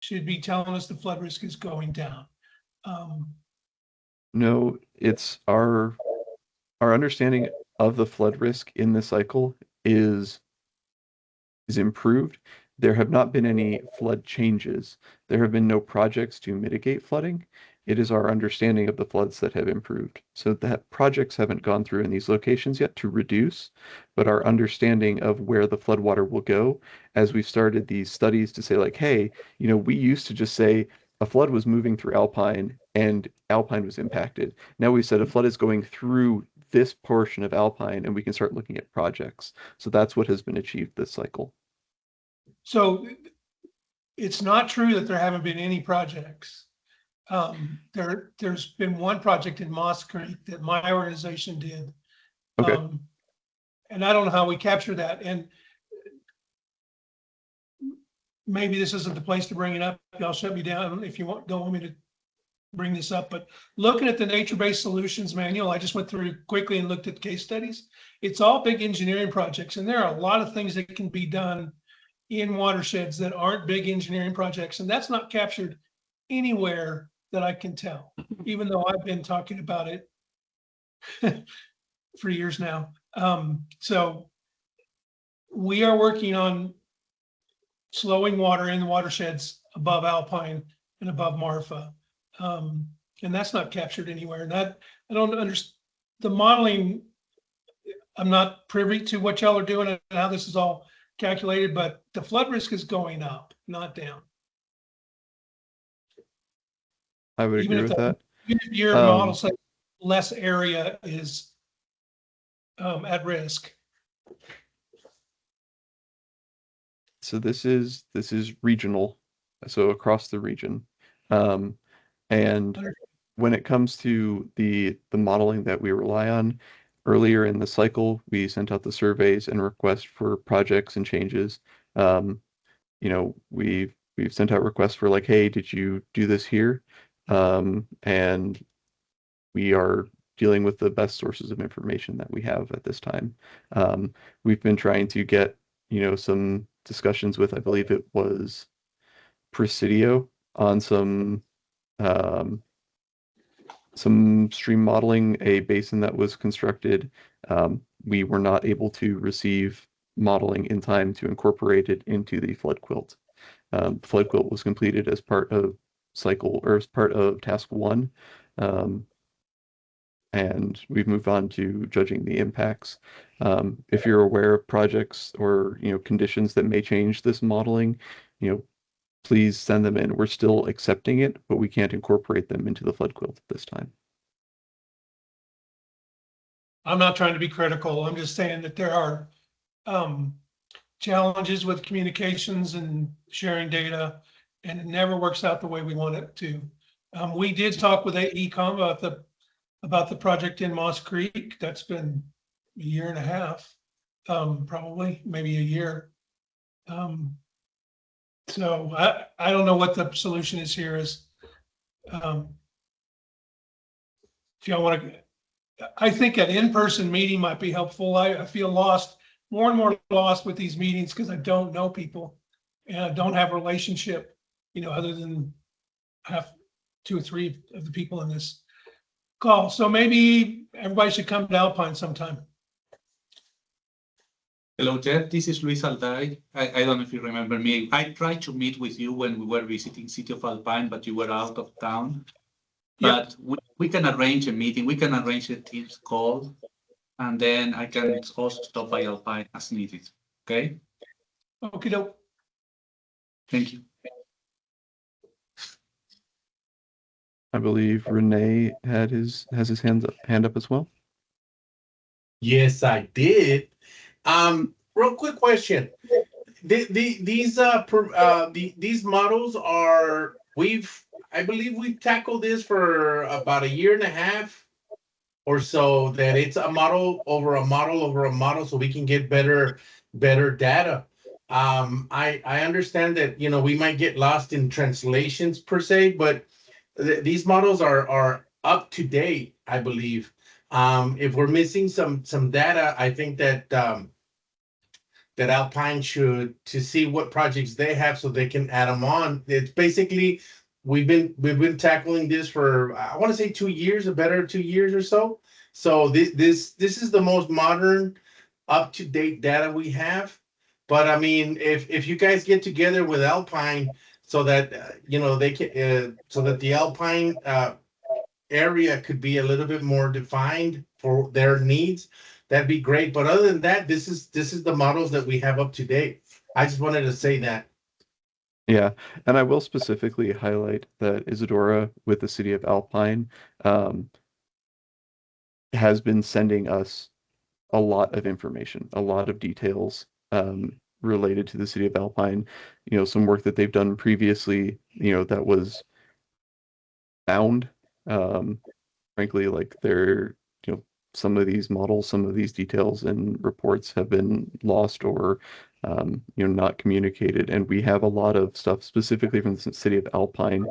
should be telling us the flood risk is going down. No, it's our understanding of the flood risk in this cycle is improved. There have not been any flood changes. There have been no projects to mitigate flooding. It is our understanding of the floods that have improved. So that projects haven't gone through in these locations yet to reduce, but our understanding of where the floodwater will go as we've started these studies to say like, hey, you know, we used to just say a flood was moving through Alpine and Alpine was impacted. Now we said a flood is going through this portion of Alpine and we can start looking at projects. So that's what has been achieved this cycle. So it's not true that there haven't been any projects. There's been one project in Moss Creek that my organization did. Okay. And I don't know how we capture that. And maybe this isn't the place to bring it up. Y'all shut me down if you don't want me to bring this up. But looking at the nature-based solutions manual, I just went through quickly and looked at case studies. It's all big engineering projects, and there are a lot of things that can be done in watersheds that aren't big engineering projects, and that's not captured anywhere that I can tell, even though I've been talking about it for years now. So we are working on slowing water in the watersheds above Alpine and above Marfa. And that's not captured anywhere. And that, I don't understand the modeling. I'm not privy to what y'all are doing and how this is all calculated, but the flood risk is going up, not down. I would agree with that. Even if your model says less area is at risk. So this is regional, so across the region. And when it comes to the modeling that we rely on, earlier in the cycle, we sent out the surveys and requests for projects and changes. You know, we've sent out requests for like, hey, did you do this here? And we are dealing with the best sources of information that we have at this time. We've been trying to get, you know, some discussions with, I believe it was Presidio on some stream modeling a basin that was constructed. We were not able to receive modeling in time to incorporate it into the flood quilt. Flood quilt was completed as part of cycle or as part of task 1. And we've moved on to judging the impacts. If you're aware of projects or, you know, conditions that may change this modeling, you know, please send them in. We're still accepting it, but we can't incorporate them into the flood quilt at this time. I'm not trying to be critical. I'm just saying that there are challenges with communications and sharing data, and it never works out the way we want it to. We did talk with AECOM about the project in Moss Creek. That's been a year and a half, probably maybe a year. So I don't know what the solution is here. Is if y'all want to, I think an in-person meeting might be helpful. I feel lost, more and more lost with these meetings because I don't know people and I don't have a relationship, you know, other than have 2 or 3 of the people in this call. So maybe everybody should come to Alpine sometime. Hello, Jeff. This is Luis Alday. I don't know if you remember me. I tried to meet with you when we were visiting City of Alpine, but you were out of town. But we can arrange a meeting. We can arrange a Teams call, and then I can also stop by Alpine as needed. Okay? Okay, doke. Thank you. I believe Renee has his hand up as well. Yes, I did. Real quick question. These models are, I believe we've tackled this for about a year and a half or so, that it's a model over a model over a model so we can get better data. I understand that, you know, we might get lost in translations per se, but these models are up to date, I believe. If we're missing some data, I think that that Alpine should to see what projects they have so they can add them on. It's basically we've been tackling this for I want to say 2 years, a better 2 years or so. So this is the most modern, up to date data we have. But I mean, if you guys get together with Alpine so that they can so that the Alpine area could be a little bit more defined for their needs, that'd be great. But other than that, this is the models that we have up to date. I just wanted to say that. Yeah, and I will specifically highlight that Isadora with the city of Alpine has been sending us a lot of information, a lot of details related to the city of Alpine. Some work that they've done previously, that was found. Frankly, like some of these models, some of these details and reports have been lost or not communicated. And we have a lot of stuff specifically from the city of Alpine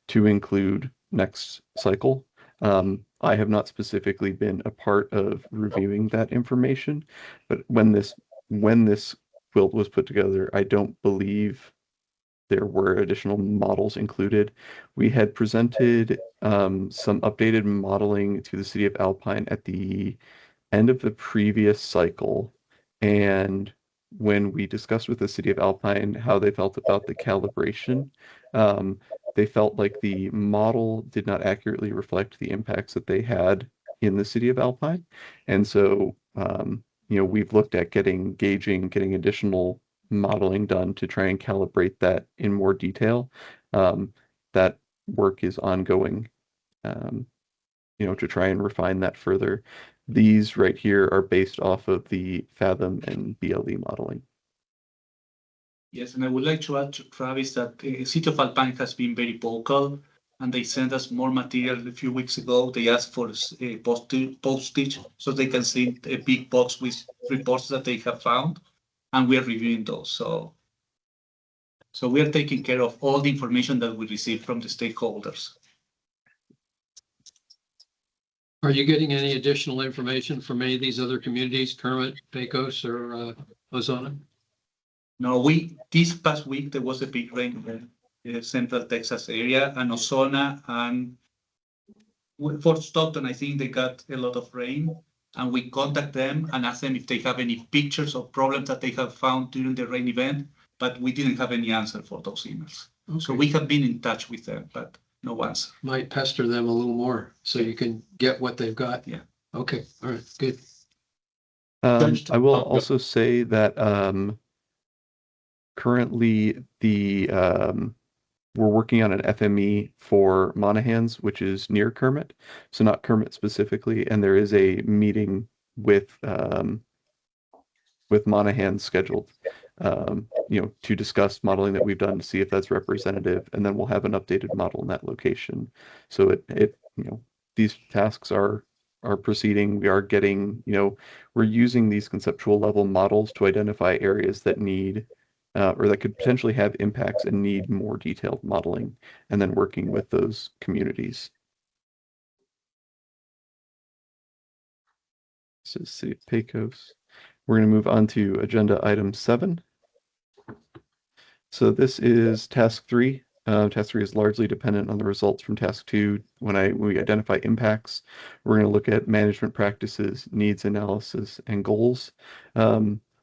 to include next cycle. I have not specifically been a part of reviewing that information, but when this quilt was put together, I don't believe there were additional models included. We had presented some updated modeling to the city of Alpine at the end of the previous cycle, and when we discussed with the city of Alpine how they felt about the calibration, they felt like the model did not accurately reflect the impacts that they had in the city of Alpine. And so, we've looked at getting additional modeling done to try and calibrate that in more detail. That work is ongoing, to try and refine that further. These right here are based off of the Fathom and BLE modeling. Yes, and I would like to add to Travis that City of Alpine has been very vocal, and they sent us more material a few weeks ago. They asked for postage so they can send a big box with reports that they have found, and we are reviewing those. So we are taking care of all the information that we receive from the stakeholders. Are you getting any additional information from any of these other communities, Kermit, Pecos, or Ozona? No, this past week there was a big rain in the Central Texas area, and Ozona and Fort Stockton, I think they got a lot of rain, and we contact them and ask them if they have any pictures of problems that they have found during the rain event, but we didn't have any answer for those emails. Okay. So we have been in touch with them, but no answer. Might pester them a little more so you can get what they've got. Yeah. Okay. All right. Good. I will also say that currently we're working on an FME for Monahans, which is near Kermit, so not Kermit specifically, and there is a meeting with Monahans scheduled, to discuss modeling that we've done to see if that's representative, and then we'll have an updated model in that location. So these tasks are proceeding. We are getting, we're using these conceptual level models to identify areas that need or that could potentially have impacts and need more detailed modeling, and then working with those communities. So City of Pecos. We're going to move on to agenda item 7. So this is task 3. Task 3 is largely dependent on the results from task 2. When we identify impacts, we're going to look at management practices, needs analysis, and goals.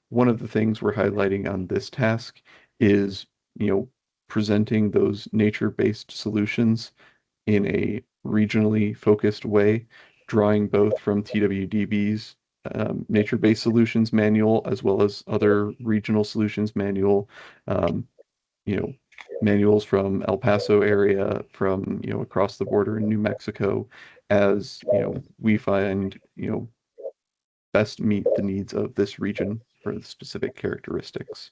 One of the things we're highlighting on this task is, presenting those nature-based solutions in a regionally focused way, drawing both from TWDB's nature-based solutions manual as well as other regional solutions manual, manuals from El Paso area, from across the border in New Mexico, as we find best meet the needs of this region for the specific characteristics.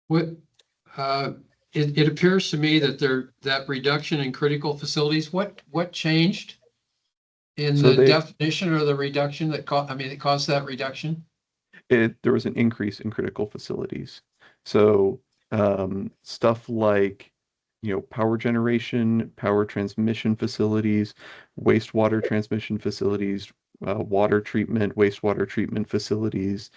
What it appears to me that that reduction in critical facilities, what changed in the definition or the reduction that caused that reduction? There was an increase in critical facilities. So stuff like power generation, power transmission facilities, wastewater transmission facilities, water treatment, wastewater treatment facilities,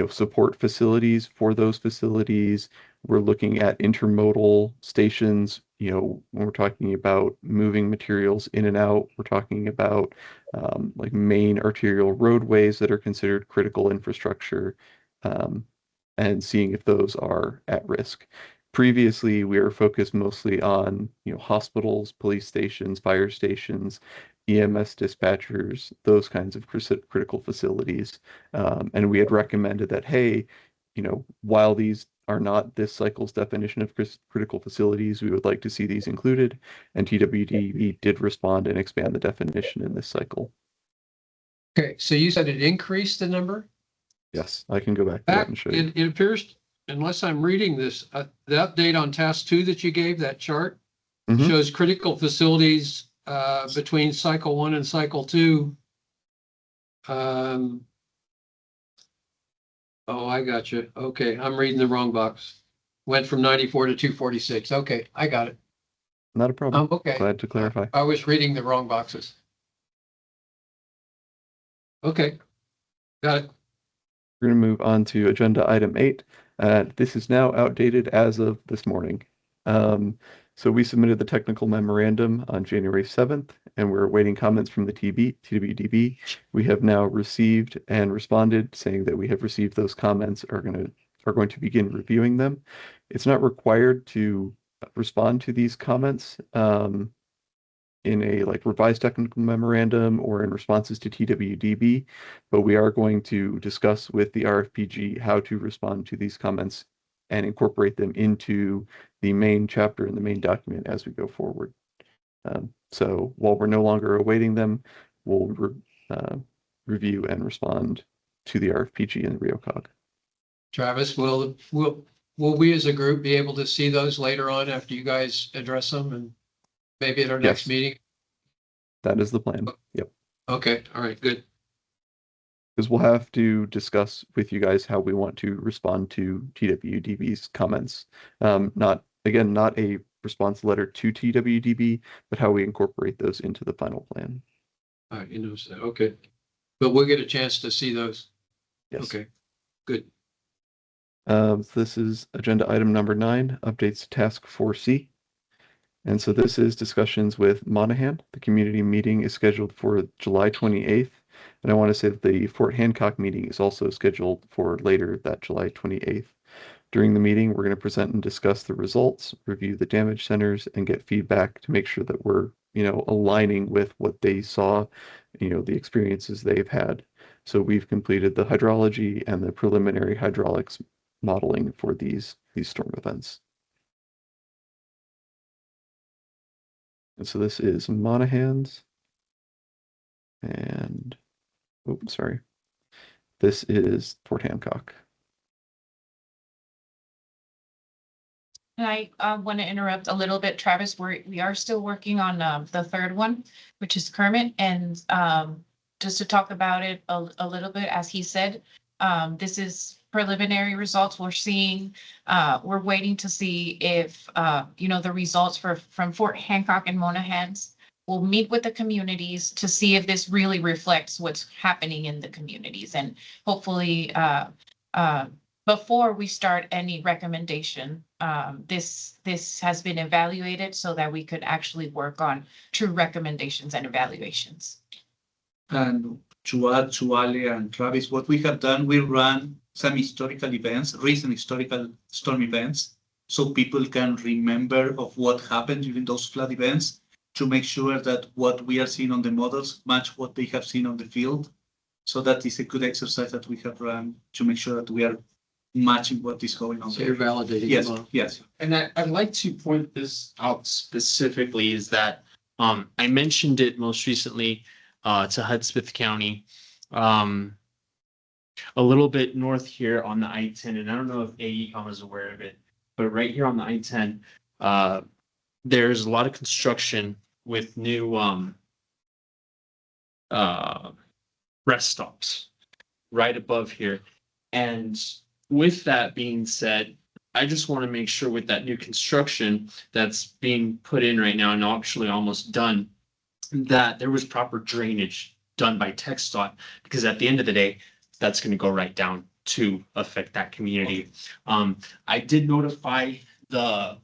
support facilities for those facilities. We're looking at intermodal stations, when we're talking about moving materials in and out. We're talking about like main arterial roadways that are considered critical infrastructure, and seeing if those are at risk. Previously, we were focused mostly on, hospitals, police stations, fire stations, EMS dispatchers, those kinds of critical facilities. And we had recommended that, hey, while these are not this cycle's definition of critical facilities, we would like to see these included. And TWDB did respond and expand the definition in this cycle. Okay, so you said it increased the number? Yes, I can go back to that and show you. It appears, unless I'm reading this, the update on task 2 that you gave, that chart, shows critical facilities between cycle 1 and cycle 2. Oh, I got you. Okay, I'm reading the wrong box. Went from 94 to 246. Okay, I got it. Not a problem. Okay. Glad to clarify. I was reading the wrong boxes. Okay, got it. We're going to move on to agenda item 8. This is now outdated as of this morning. So we submitted the technical memorandum on January 7th, and we're awaiting comments from the TWDB. We have now received and responded saying that we have received those comments, are going to begin reviewing them. It's not required to respond to these comments in a revised technical memorandum or in responses to TWDB, but we are going to discuss with the RFPG how to respond to these comments and incorporate them into the main chapter in the main document as we go forward. So while we're no longer awaiting them, we'll review and respond to the RFPG and the RioCog. Travis, will we as a group be able to see those later on after you guys address them and maybe at our next meeting? That is the plan. Yep. Okay. All right. Good. Because we'll have to discuss with you guys how we want to respond to TWDB's comments. Not a response letter to TWDB, but how we incorporate those into the final plan. All right. Okay. But we'll get a chance to see those. Yes. Okay. Good. This is agenda item number 9, updates to task 4C. And so this is discussions with Monaghan. The community meeting is scheduled for July 28th. And I want to say that the Fort Hancock meeting is also scheduled for later that July 28th. During the meeting, we're going to present and discuss the results, review the damage centers, and get feedback to make sure that we're, aligning with what they saw, the experiences they've had. So we've completed the hydrology and the preliminary hydraulics modeling for these storm events. And so this is Monaghan's. And, sorry. This is Fort Hancock. And I want to interrupt a little bit, Travis. We are still working on the third one, which is Kermit. And just to talk about it a little bit, as he said, this is preliminary results. We're waiting to see if, the results from Fort Hancock and Monaghan's. We'll meet with the communities to see if this really reflects what's happening in the communities. And hopefully, before we start any recommendation, this has been evaluated so that we could actually work on true recommendations and evaluations. And to add to Ale and Travis, what we have done, we run some historical events, recent historical storm events, so people can remember of what happened during those flood events, to make sure that what we are seeing on the models match what they have seen on the field. So that is a good exercise that we have run to make sure that we are matching what is going on. So you're validating. Yes, yes. And I'd like to point this out specifically is that I mentioned it most recently to Hudspeth County, a little bit north here on the I-10, and I don't know if AECOM is aware of it, but right here on the I-10, there's a lot of construction with new rest stops right above here. And with that being said, I just want to make sure with that new construction that's being put in right now and actually almost done, that there was proper drainage done by TxDOT, because at the end of the day, that's going to go right down to affect that community. I did notify the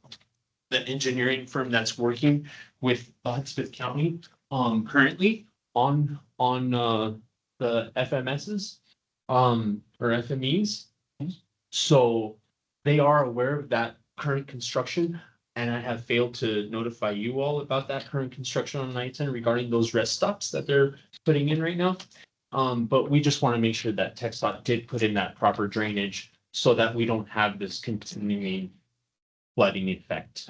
engineering firm that's working with Hudspeth County currently on the FMSs or FMEs. So they are aware of that current construction, and I have failed to notify you all about that current construction on I-10 regarding those rest stops that they're putting in right now. But we just want to make sure that TxDOT did put in that proper drainage so that we don't have this continuing flooding effect.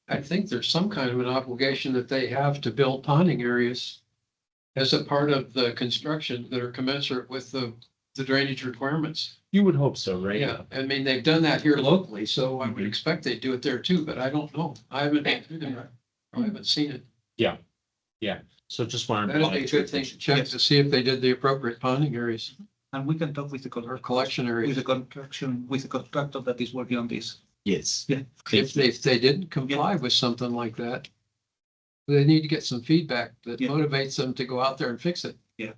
I think there's some kind of an obligation that they have to build ponding areas as a part of the construction that are commensurate with the drainage requirements. You would hope so, right? Yeah, I mean, they've done that here locally, so I would expect they do it there too, but I don't know. I haven't seen it. Yeah. So just wanted. That'd be a good thing to check to see if they did the appropriate ponding areas And we can talk with the or collection areas. with the contractor that is working on this. Yes. Yeah. If they didn't comply with something like that, they need to get some feedback that Yeah. motivates them to go out there and fix it. Yeah.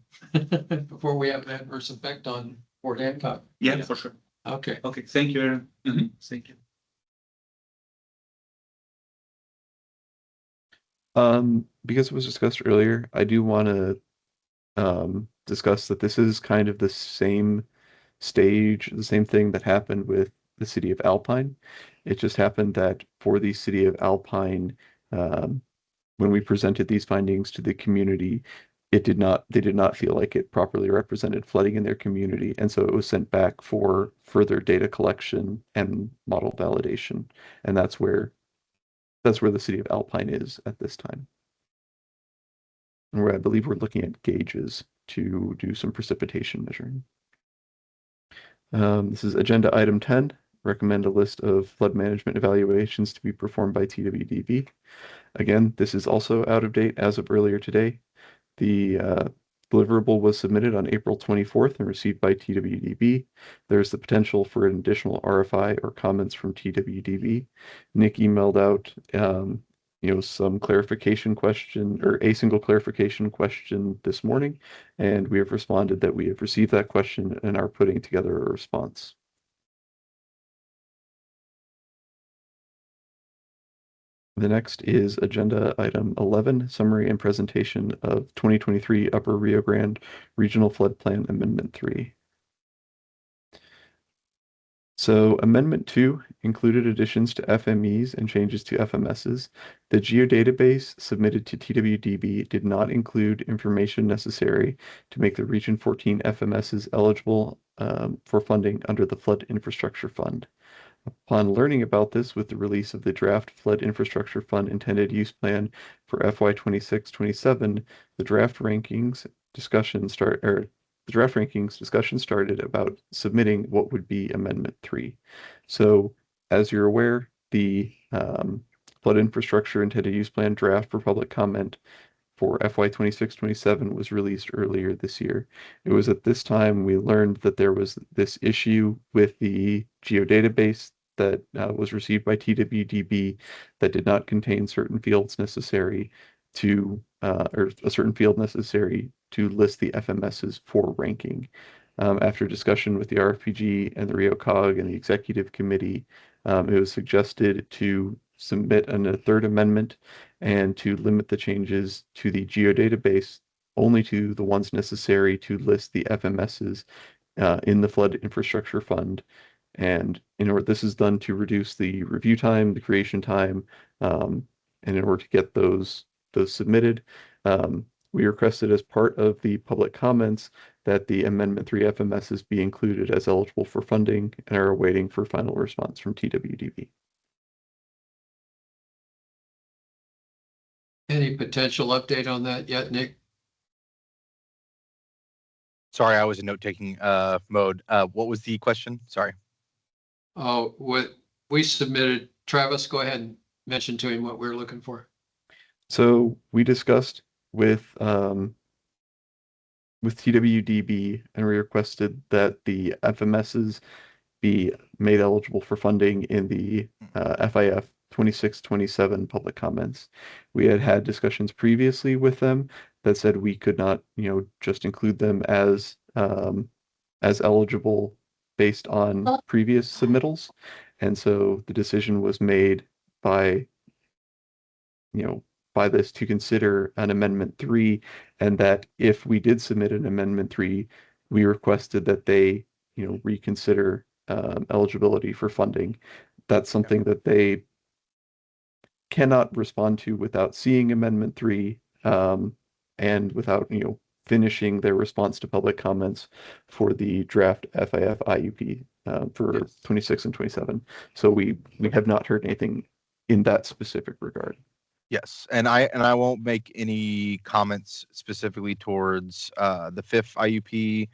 Before we have an adverse effect on Fort Hancock. Yeah, for sure. Okay. Okay, thank you, Aaron. Thank you. Because it was discussed earlier, I do want to discuss that this is kind of the same stage, the same thing that happened with the city of Alpine. It just happened that for the city of Alpine, when we presented these findings to the community, they did not feel like it properly represented flooding in their community, and so it was sent back for further data collection and model validation, and that's where the city of Alpine is at this time. And where I believe we're looking at gauges to do some precipitation measuring. This is agenda item 10. Recommend a list of flood management evaluations to be performed by TWDB. Again, this is also out of date as of earlier today. The deliverable was submitted on April 24th and received by TWDB. There's the potential for an additional RFI or comments from TWDB. Nick emailed out some clarification question or a single clarification question this morning, and we have responded that we have received that question and are putting together a response. The next is agenda item 11, summary and presentation of 2023 Upper Rio Grande Regional Flood Plan Amendment 3. So Amendment 2 included additions to FMEs and changes to FMSs. The geodatabase submitted to TWDB did not include information necessary to make the Region 14 FMSs eligible for funding under the Flood Infrastructure Fund. Upon learning about this with the release of the draft Flood Infrastructure Fund Intended Use Plan for FY 26-27, the draft rankings discussion started about submitting what would be Amendment 3. So, as you're aware, the Flood Infrastructure Intended Use Plan draft for public comment for FY 26-27 was released earlier this year. It was at this time we learned that there was this issue with the geodatabase that was received by TWDB that did not contain certain fields necessary to, or a certain field necessary to list the FMSs for ranking. After discussion with the RFPG and the Rio COG and the executive committee, it was suggested to submit a third amendment and to limit the changes to the geodatabase only to the ones necessary to list the FMSs in the Flood Infrastructure Fund. And this is done to reduce the review time, the creation time, and in order to get those submitted, we requested as part of the public comments that the Amendment 3 FMSs be included as eligible for funding and are awaiting for final response from TWDB. Any potential update on that yet, Nick? Sorry, I was in note-taking mode. What was the question? Sorry. Oh, what we submitted, Travis, go ahead and mention to him what we're looking for. So we discussed with TWDB and we requested that the FMSs be made eligible for funding in the FIF 26-27 public comments. We had discussions previously with them that said we could not, just include them as eligible based on previous submittals. And so the decision was made by, by this to consider an Amendment 3, and that if we did submit an Amendment 3, we requested that they, reconsider eligibility for funding. That's something that they cannot respond to without seeing Amendment 3, and without, finishing their response to public comments for the draft FIF IUP for Yes. 26 and 27. So we have not heard anything in that specific regard. Yes, and I won't make any comments specifically towards the fifth IUP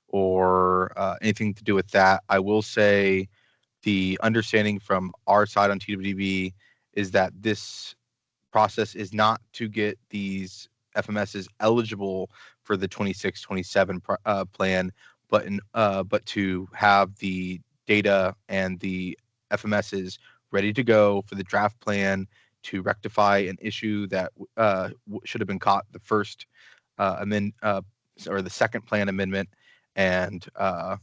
or anything to do with that. I will say the understanding from our side on TWDB is that this process is not to get these FMSs eligible for the 26-27 plan, but to have the data and the FMSs ready to go for the draft plan to rectify an issue that should have been caught the first or the second plan amendment. And I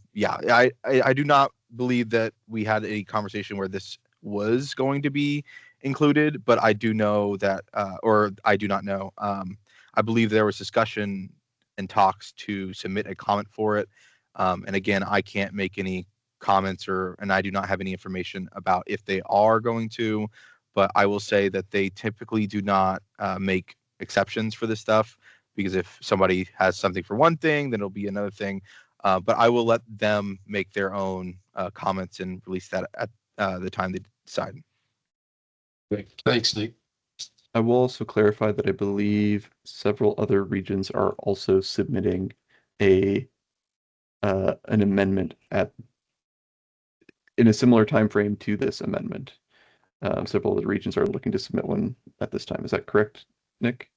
do not believe that we had a conversation where this was going to be included, but I do know that, or I do not know. I believe there was discussion and talks to submit a comment for it. And again, I can't make any comments and I do not have any information about if they are going to, but I will say that they typically do not make exceptions for this stuff, because if somebody has something for one thing, then it'll be another thing. But I will let them make their own comments and release that at the time they decide. Thanks, Nick. I will also clarify that I believe several other regions are also submitting an amendment in a similar time frame to this amendment. Several of the regions are looking to submit one at this time. Is that correct, Nick?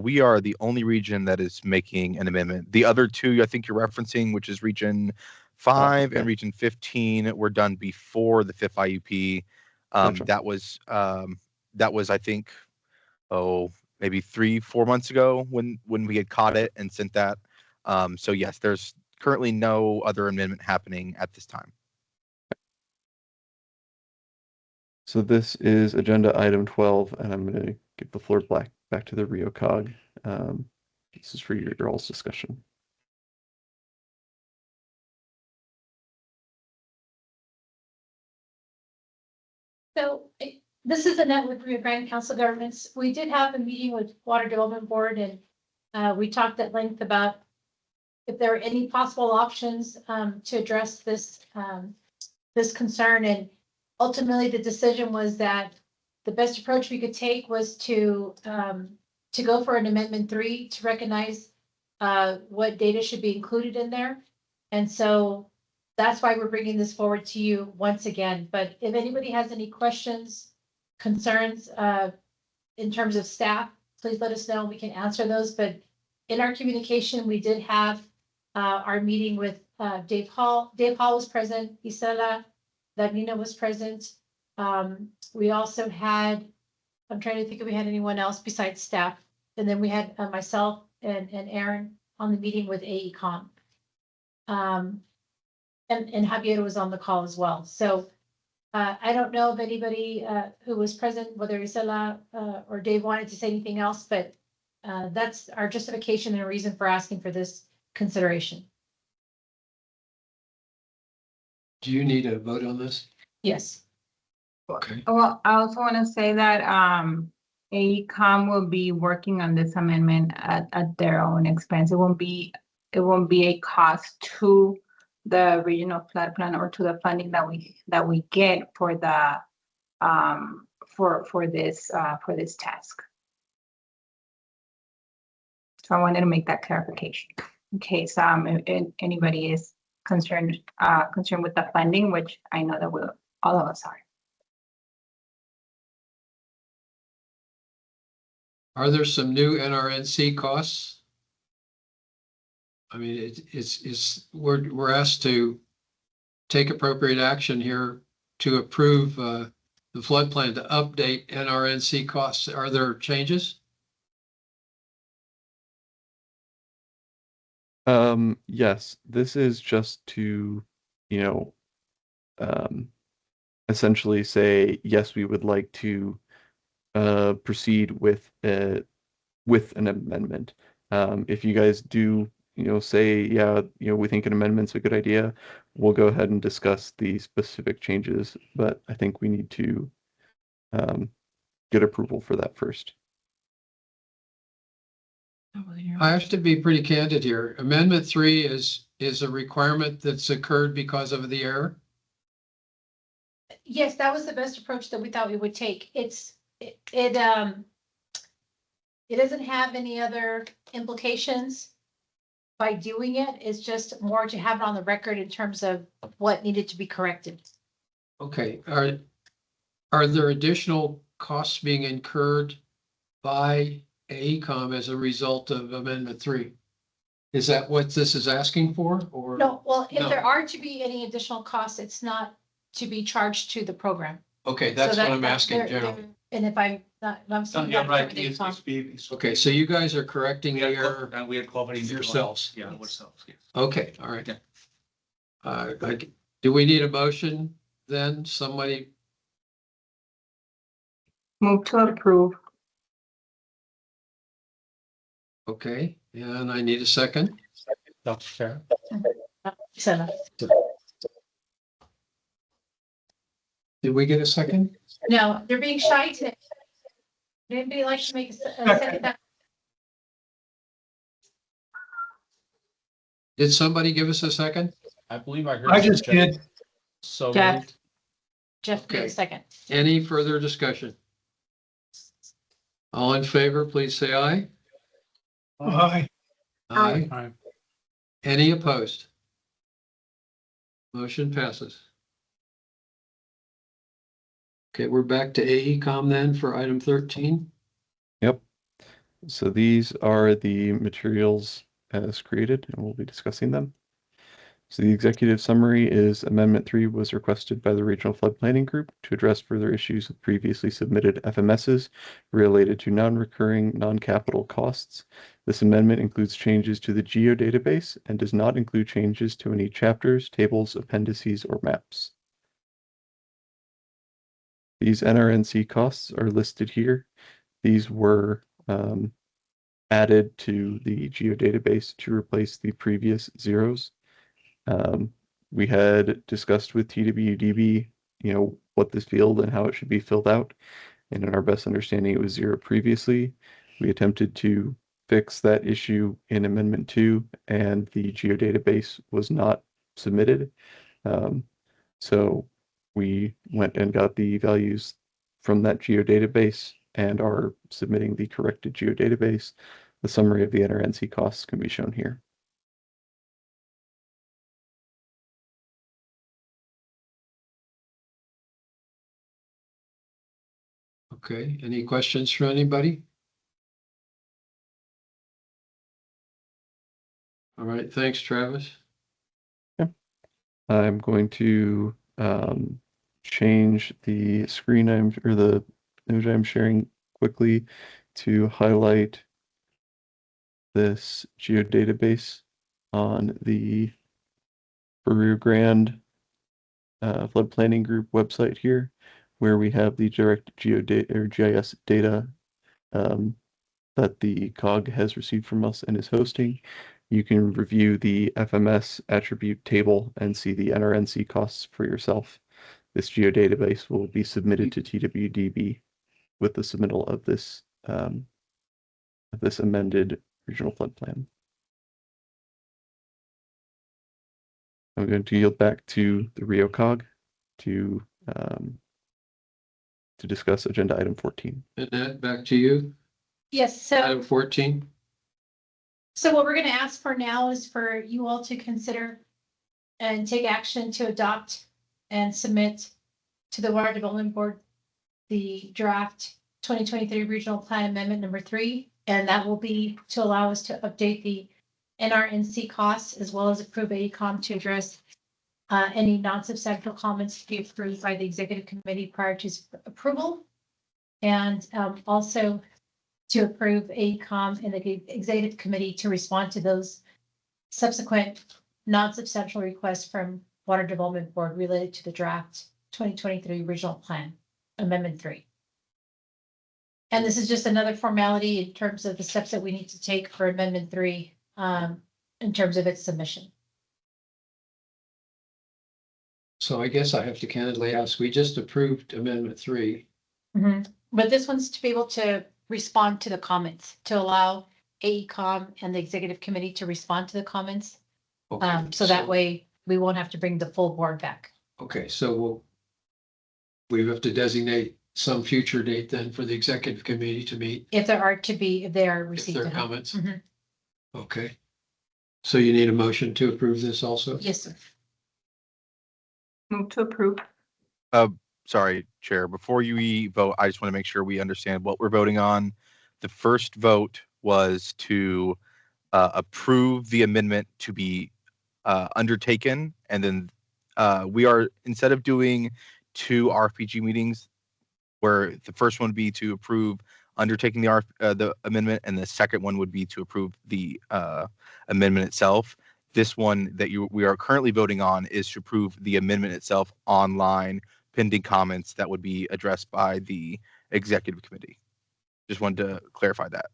We are the only region that is making an amendment. The other two I think you're referencing, which is Region 5 and Region 15, were done before the fifth IUP. Gotcha. That was I think maybe 3-4 months ago when we had caught it and sent that. So yes, there's currently no other amendment happening at this time. So this is agenda item 12, and I'm going to give the floor back to the RioCog. This is for your all's discussion. So this is Annette with Rio Grande Council of Governments. We did have a meeting with Water Development Board, and we talked at length about if there are any possible options to address this concern. And ultimately, the decision was that the best approach we could take was to go for an Amendment 3 to recognize what data should be included in there. And so that's why we're bringing this forward to you once again. But if anybody has any questions, concerns in terms of staff, please let us know. We can answer those. But in our communication, we did have our meeting with Dave Hall. Dave Hall was present. Isela Davina was present. We also had, I'm trying to think if we had anyone else besides staff. And then we had myself and Aaron on the meeting with AECOM. And Javier was on the call as well. So I don't know if anybody who was present, whether Isela or Dave wanted to say anything else, but that's our justification and a reason for asking for this consideration. Do you need a vote on this? Yes. Okay. Well, I also want to say that AECOM will be working on this amendment at their own expense. It won't be a cost to the regional flood plan or to the funding that we get for the for this task. So I wanted to make that clarification in case anybody is concerned with the funding, which I know that all of us are. Are there some new NRNC costs? I mean, we're asked to take appropriate action here to approve the flood plan to update NRNC costs. Are there changes? Yes, this is just to, you know, essentially say, yes, we would like to proceed with an amendment. If you guys do, say, yeah, we think an amendment's a good idea, we'll go ahead and discuss the specific changes, but I think we need to get approval for that first. I have to be pretty candid here. Amendment 3 is a requirement that's occurred because of the error. Yes, that was the best approach that we thought we would take. It doesn't have any other implications by doing it. It's just more to have it on the record in terms of what needed to be corrected. Okay, are there additional costs being incurred by AECom as a result of Amendment 3? Is that what this is asking for, or? No, well, if No. there are to be any additional costs, it's not to be charged to the program. Okay, So that's what that- I'm that- asking, they're- General. they're- And if I'm not, I'm No, saying you're that right. for the It's, Tom. it's Okay, so you guys are correcting We the are error. and we are covering the yourselves. Yeah, Yes. ourselves. Yes. Okay, all right. Yeah. Do we need a motion then? Somebody, Move to approve. okay, and I need a second. Dr. Chair. So, Did we get a second? no, they're being shy today. Anybody like to make a second? Did somebody give us a second? I believe I heard. I just did. So Jeff. moved. Jeff made Okay. a second. Any further discussion? All in favor, please say aye. Aye. Aye. Any opposed? Motion passes. Okay, we're back to AECom then for item 13. Yep. So these are the materials as created, and we'll be discussing them. So the executive summary is Amendment 3 was requested by the Regional Flood Planning Group to address further issues with previously submitted FMSs related to non-recurring, non-capital costs. This amendment includes changes to the geodatabase and does not include changes to any chapters, tables, appendices, or maps. These NRNC costs are listed here. These were added to the geodatabase to replace the previous zeros. We had discussed with TWDB, what this field and how it should be filled out. And in our best understanding, it was 0 previously. We attempted to fix that issue in Amendment 2, and the geodatabase was not submitted. So we went and got the values from that geodatabase and are submitting the corrected geodatabase. The summary of the NRNC costs can be shown here. Okay, any questions from anybody? All right, thanks, Travis. I'm going to change the screen or the image I'm sharing quickly to highlight this geodatabase on the Rio Grande Flood Planning Group website here, where we have the direct GIS data that the COG has received from us and is hosting. You can review the FMS attribute table and see the NRNC costs for yourself. This geodatabase will be submitted to TWDB with the submittal of this amended regional flood plan. I'm going to yield back to the Rio COG to discuss agenda item 14. Annette, back to you. Yes, so. Item 14. So what we're going to ask for now is for you all to consider and take action to adopt and submit to the Water Development Board the draft 2023 Regional Plan Amendment number 3, and that will be to allow us to update the NRNC costs as well as approve AECom to address any non-substantial comments to be approved by the Executive Committee prior to approval, and also to approve AECom and the Executive Committee to respond to those subsequent non-substantial requests from Water Development Board related to the draft 2023 Regional Plan, Amendment 3. And this is just another formality in terms of the steps that we need to take for Amendment 3 in terms of its submission. So I guess I have to candidly ask, we just approved Amendment 3. But this one's to be able to respond to the comments, to allow AECom and the executive committee to respond to the comments. Okay, So that way we won't have to bring the full board back. Okay, so we have to designate some future date then for the executive committee to meet If there are to be, if they are if received. there are comments. Mhm. Okay. So you need a motion to approve this also? Yes, sir. Move to approve. Sorry, Chair, before you vote, I just want to make sure we understand what we're voting on. The first vote was to approve the amendment to be undertaken. And then we are, instead of doing 2 RFPG meetings, where the first one would be to approve undertaking the amendment, and the second one would be to approve the amendment itself. This one that we are currently voting on is to approve the amendment itself online, pending comments that would be addressed by the executive committee. Just wanted to clarify that.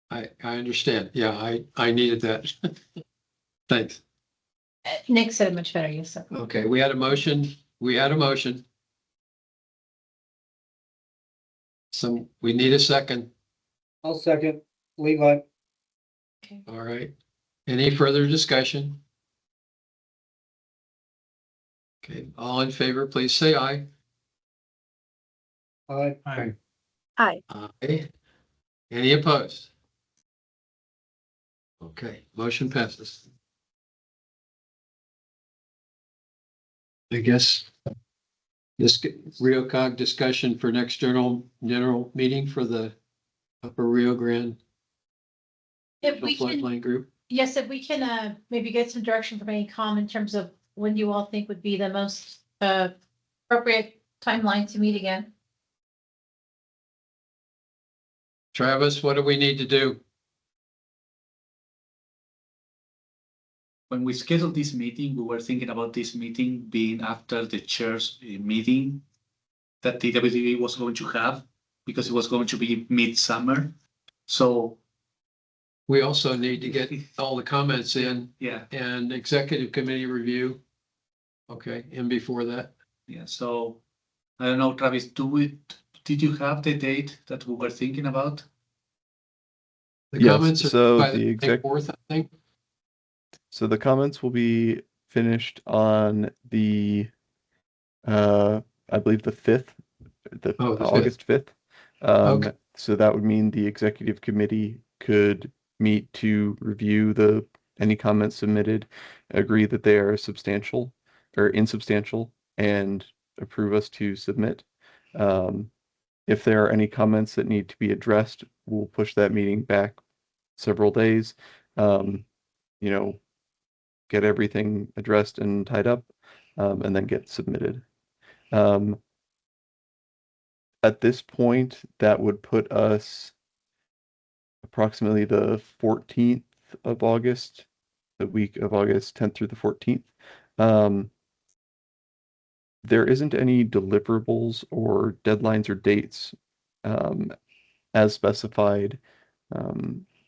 I understand. Yeah, I needed that. Thanks. Nick said it much better. Yes, sir. Okay, we had a motion. We need a second. I'll second. Levi. All right. Any further discussion? Okay, all in favor, please say aye. Aye. Aye. Aye. Any opposed? Okay, motion passes. I guess this RioCog discussion for next general meeting for the Upper Rio Grande If we can, floodplain group. yes, if we can maybe get some direction from AECom in terms of when you all think would be the most appropriate timeline to meet again. Travis, what do we need to do? When we scheduled this meeting, we were thinking about this meeting being after the chair's meeting that the WDB was going to have, because it was going to be midsummer. So We also need to get all the comments in yeah, and executive committee review. Okay, and before that, yeah. So I don't know, Travis, did you have the date that we were thinking about? the Yes, comments are so by the the exec- 4th, I think. So the comments will be finished on the, I believe the 5th, the Oh, the 5th. August 5th. Okay. So that would mean the executive committee could meet to review any comments submitted, agree that they are substantial or insubstantial, and approve us to submit. If there are any comments that need to be addressed, we'll push that meeting back several days. Get everything addressed and tied up, and then get submitted. At this point, that would put us approximately the 14th of August, the week of August 10th through the 14th. There isn't any deliverables or deadlines or dates as specified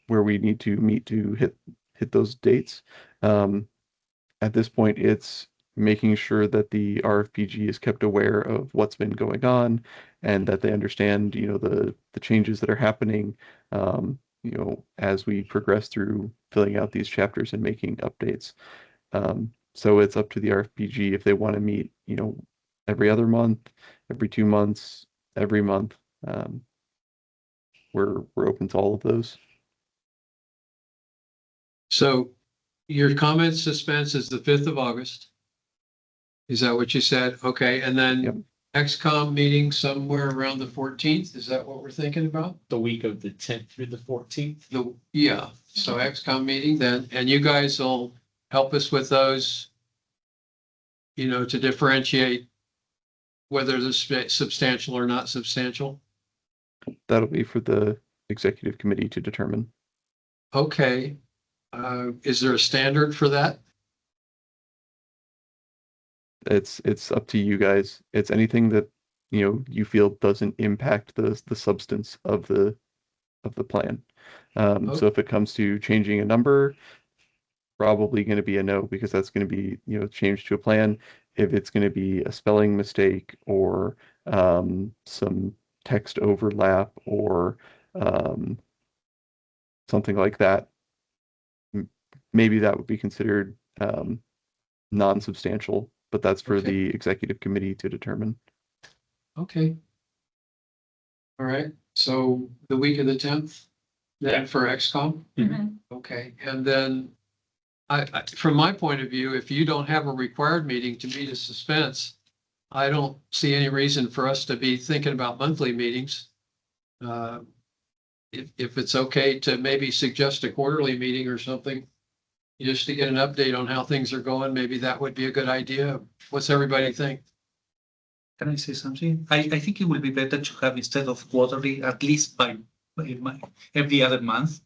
where we need to meet to hit those dates. At this point, it's making sure that the RFPG is kept aware of what's been going on and that they understand, the changes that are happening, as we progress through filling out these chapters and making updates. So it's up to the RFPG if they want to meet, every other month, every 2 months, every month. We're open to all of those. So your comment suspense is the 5th of August. Is that what you said? Okay, and then Yep. XCOM meeting somewhere around the 14th. Is that what we're thinking about? The week of the 10th through the 14th. Yeah, so XCOM meeting then, and you guys will help us with those, to differentiate whether they're substantial or not substantial. That'll be for the executive committee to determine. Okay, Is there a standard for that? It's up to you guys. It's anything that, you feel doesn't impact the substance of the plan. So if it comes to changing a number, probably going to be a no, because that's going to be, changed to a plan. If it's going to be a spelling mistake or some text overlap or something like that, maybe that would be considered non-substantial, but that's for Okay. the executive committee to determine. Okay. All right, so the week of the 10th, then for XCOM? Okay, and then from my point of view, if you don't have a required meeting to meet a suspense, I don't see any reason for us to be thinking about monthly meetings. If it's okay to maybe suggest a quarterly meeting or something, just to get an update on how things are going, maybe that would be a good idea. What's everybody think? Can I say something? I think it will be better to have, instead of quarterly, at least by every other month,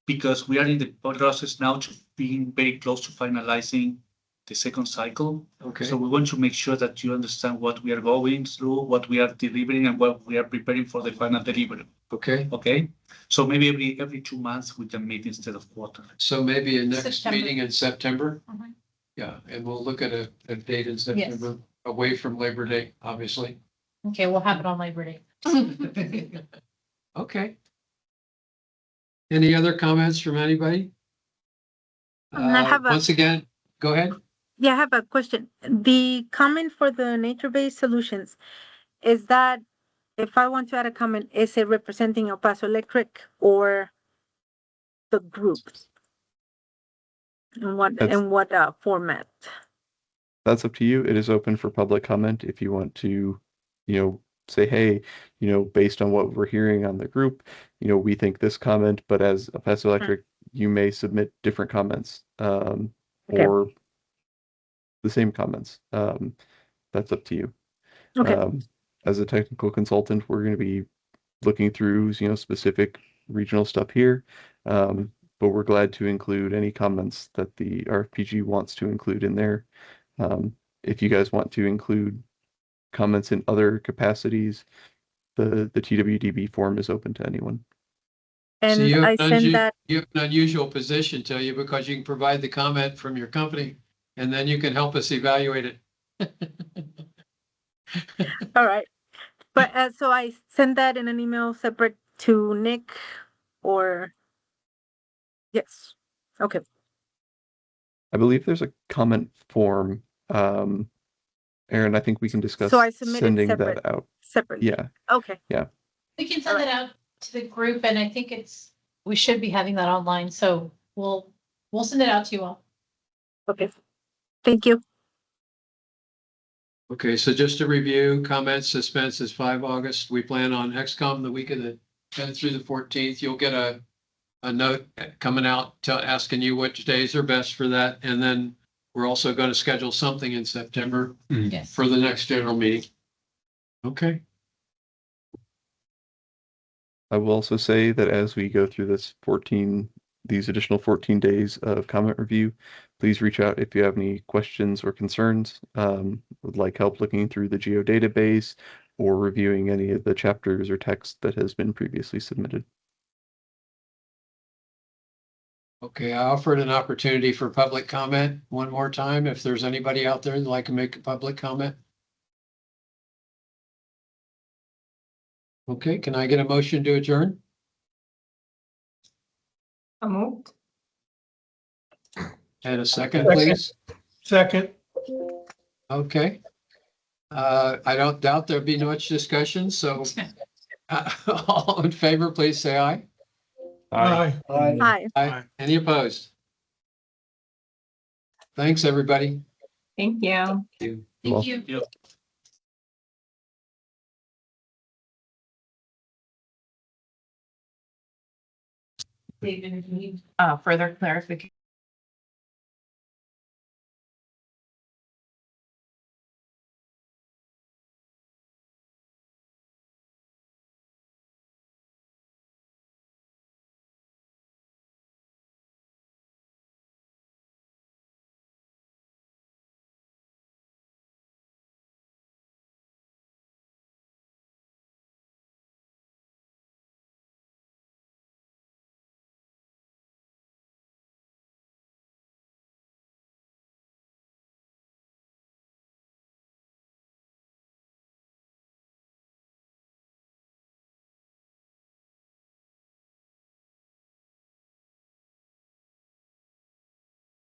because we are in the process now to being very close to finalizing the second cycle. Okay, So we want to make sure that you understand what we are going through, what we are delivering, and what we are preparing for the final delivery. okay. Okay? So maybe every 2 months we can meet instead of quarterly. So maybe a next September. meeting in September? Mhm. Yeah, and we'll look at a date in September, away from Labor Day, obviously. Okay, we'll have it on Labor Day. Okay. Any other comments from anybody? I have a- Once again, go ahead. Yeah, I have a question. The comment for the nature-based solutions, is that if I want to add a comment, is it representing El Paso Electric or the group? In what format? That's up to you. It is open for public comment if you want to, say, hey, based on what we're hearing on the group, we think this comment, but as a Paso Electric, you may submit different comments or the same comments. That's up to you. Okay. As a technical consultant, we're going to be looking through, specific regional stuff here. But we're glad to include any comments that the RFPG wants to include in there. If you guys want to include comments in other capacities, the TWDB form is open to anyone. And So you I have send that. You have an unusual position, tell you, because you can provide the comment from your company and then you can help us evaluate it. All right. But so I send that in an email separate to Nick or yes. Okay. I believe there's a comment form. Aaron, I think we can discuss So I submitted sending separate, that out. separately. Yeah. Okay. Yeah. We can send it out to the group, and I think we should be having that online, so we'll send it out to you all. Okay. Thank you. Okay, so just to review, comments, suspense is 5 August. We plan on XCOM the week of the 10th through the 14th. You'll get a note coming out asking you which days are best for that. And then we're also going to schedule something in September Yes. for the next general meeting. Okay. I will also say that as we go through these additional 14 days of comment review, please reach out if you have any questions or concerns, would like help looking through the geodatabase or reviewing any of the chapters or text that has been previously submitted. Okay, I offered an opportunity for public comment one more time. If there's anybody out there that'd like to make a public comment. Okay, can I get a motion to adjourn? I moved. And a second, please. Second. Okay. I don't doubt there'll be much discussion, so all in favor, please say aye. Aye. Aye. Hi. Any opposed? Thanks, everybody. Thank you. Thank you. David, if you need further clarification